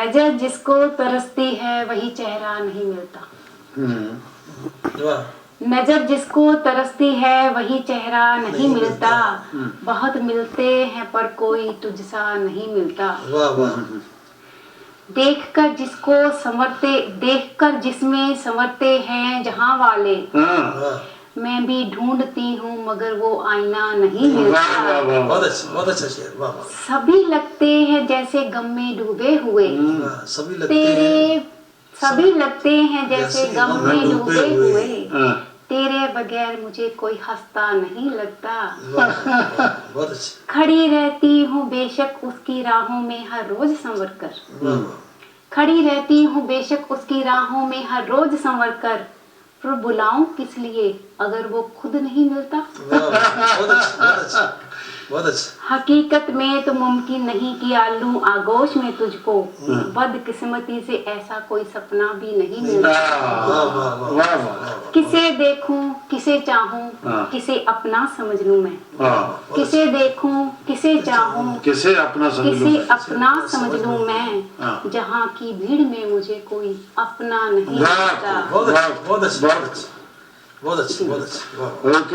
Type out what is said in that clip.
नजर जिसको तरसती है वही चेहरा नहीं मिलता। वाह। नजर जिसको तरसती है वही चेहरा नहीं मिलता। बहुत मिलते हैं पर कोई तुझसा नहीं मिलता। वाह वाह। देखकर जिसमें संवरते हैं जहां वाले, मैं भी ढूंढती हूँ मगर वो आईना नहीं मिलता। बहुत अच्छा शेर। वाह वाह। सभी लगते हैं जैसे गम में डूबे हुए, सभी लगते हैं जैसे गम में डूबे हुए। तेरे बगैर मुझे कोई हंसता नहीं लगता। बहुत अच्छा। खड़ी रहती हूँ बेशक उसकी राहों में हर रोज संवर कर। खड़ी रहती हूँ बेशक उसकी राहों में हर रोज संवर कर, पर बुलाऊं किस लिए अगर वो खुद नहीं मिलता। बहुत अच्छा। हकीकत में तो मुमकिन नहीं कि आलू आगोश में तुझको, बदकिस्मती से ऐसा कोई सपना भी नहीं मिलता। किसे देखूं किसे चाहूं किसे अपना समझ लूं मैं। किसे देखूं किसे चाहूं किसे अपना समझ लूं मैं। जहां की भीड़ में मुझे कोई अपना नहीं मिलता। बहुत अच्छा।